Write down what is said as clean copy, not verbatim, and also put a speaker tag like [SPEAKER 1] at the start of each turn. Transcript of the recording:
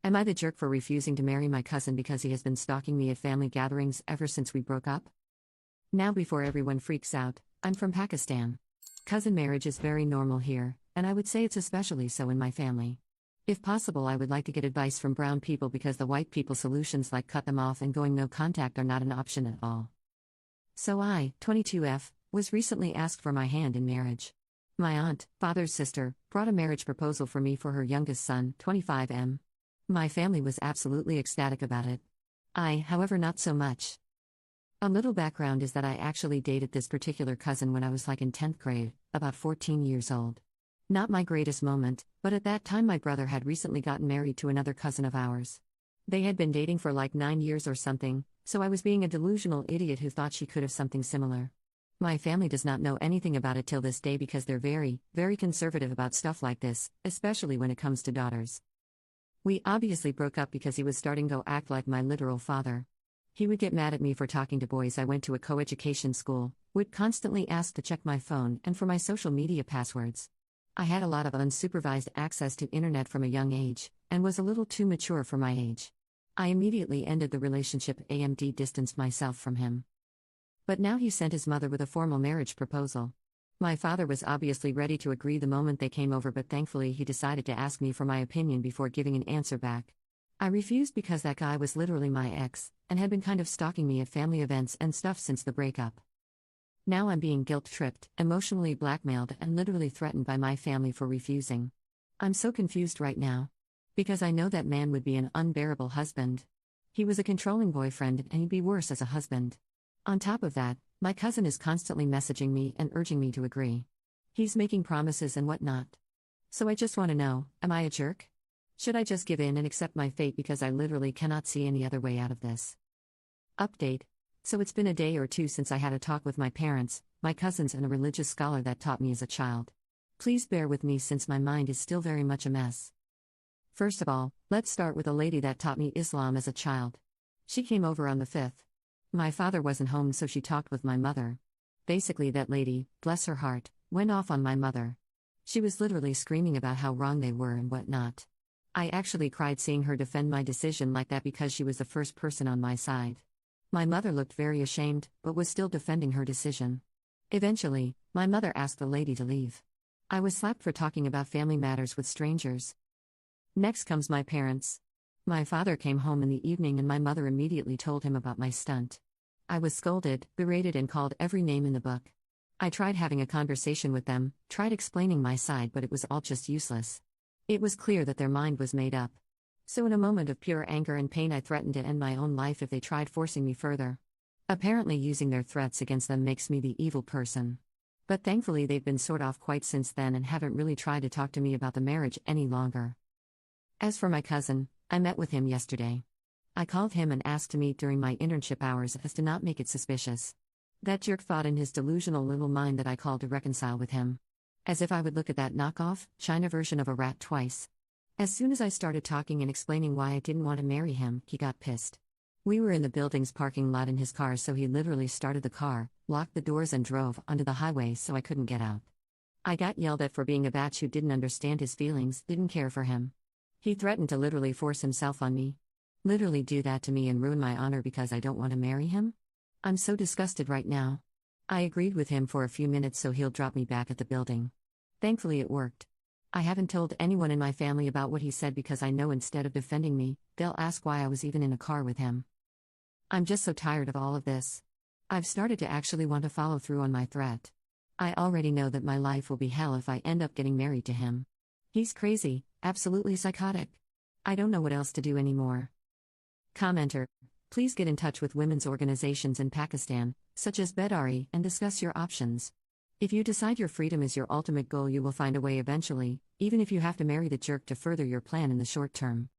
[SPEAKER 1] Am I the jerk for refusing to marry my cousin because he has been stalking me at family gatherings ever since we broke up? Now, before everyone freaks out, I'm from Pakistan. Cousin marriage is very normal here, and I would say it's especially so in my family. If possible, I would like to get advice from brown people because the white people solutions like cut them off and going no contact are not an option at all. So I, 22F, was recently asked for my hand in marriage. My aunt, father's sister, brought a marriage proposal for me for her youngest son, 25M. My family was absolutely ecstatic about it. I, however, not so much. A little background is that I actually dated this particular cousin when I was in 10th grade, about 14 years old. Not my greatest moment, but at that time my brother had recently gotten married to another cousin of ours. They had been dating for 9 years or something, so I was being a delusional idiot who thought she could have something similar. My family does not know anything about it till this day because they're very, very conservative about stuff like this, especially when it comes to daughters. We obviously broke up because he was starting to act like my literal father. He would get mad at me for talking to boys. I went to a co-education school, would constantly ask to check my phone and for my social media passwords. I had a lot of unsupervised access to internet from a young age, and was a little too mature for my age. I immediately ended the relationship and distanced myself from him. But now he sent his mother with a formal marriage proposal. My father was obviously ready to agree the moment they came over, but thankfully he decided to ask me for my opinion before giving an answer back. I refused because that guy was literally my ex, and had been kind of stalking me at family events and stuff since the breakup. Now I'm being guilt-tripped, emotionally blackmailed, and literally threatened by my family for refusing. I'm so confused right now. Because I know that man would be an unbearable husband. He was a controlling boyfriend, and he'd be worse as a husband. On top of that, my cousin is constantly messaging me and urging me to agree. He's making promises and whatnot. So I just want to know, am I a jerk? Should I just give in and accept my fate because I literally cannot see any other way out of this? Update. So it's been a day or two since I had a talk with my parents, my cousins, and a religious scholar that taught me as a child. Please bear with me since my mind is still very much a mess. First of all, let's start with a lady that taught me Islam as a child. She came over on the 5th. My father wasn't home, so she talked with my mother. Basically, that lady, bless her heart, went off on my mother. She was literally screaming about how wrong they were and whatnot. I actually cried seeing her defend my decision like that because she was the first person on my side. My mother looked very ashamed, but was still defending her decision. Eventually, my mother asked the lady to leave. I was slapped for talking about family matters with strangers. Next comes my parents. My father came home in the evening and my mother immediately told him about my stunt. I was scolded, berated, and called every name in the book. I tried having a conversation with them, tried explaining my side, but it was all just useless. It was clear that their mind was made up. So in a moment of pure anger and pain, I threatened to end my own life if they tried forcing me further. Apparently using their threats against them makes me the evil person. But thankfully they've been sort of quiet since then and haven't really tried to talk to me about the marriage any longer. As for my cousin, I met with him yesterday. I called him and asked to meet during my internship hours as to not make it suspicious. That jerk thought in his delusional little mind that I called to reconcile with him. As if I would look at that knockoff, China version of a rat twice. As soon as I started talking and explaining why I didn't want to marry him, he got pissed. We were in the building's parking lot in his car, so he literally started the car, locked the doors, and drove onto the highway so I couldn't get out. I got yelled at for being a batch who didn't understand his feelings, didn't care for him. He threatened to literally force himself on me. Literally do that to me and ruin my honor because I don't want to marry him? I'm so disgusted right now. I agreed with him for a few minutes so he'll drop me back at the building. Thankfully it worked. I haven't told anyone in my family about what he said because I know instead of defending me, they'll ask why I was even in a car with him. I'm just so tired of all of this. I've started to actually want to follow through on my threat. I already know that my life will be hell if I end up getting married to him. He's crazy, absolutely psychotic. I don't know what else to do anymore. Commenter, please get in touch with women's organizations in Pakistan, such as Bedari, and discuss your options. If you decide your freedom is your ultimate goal, you will find a way eventually, even if you have to marry the jerk to further your plan in the short term.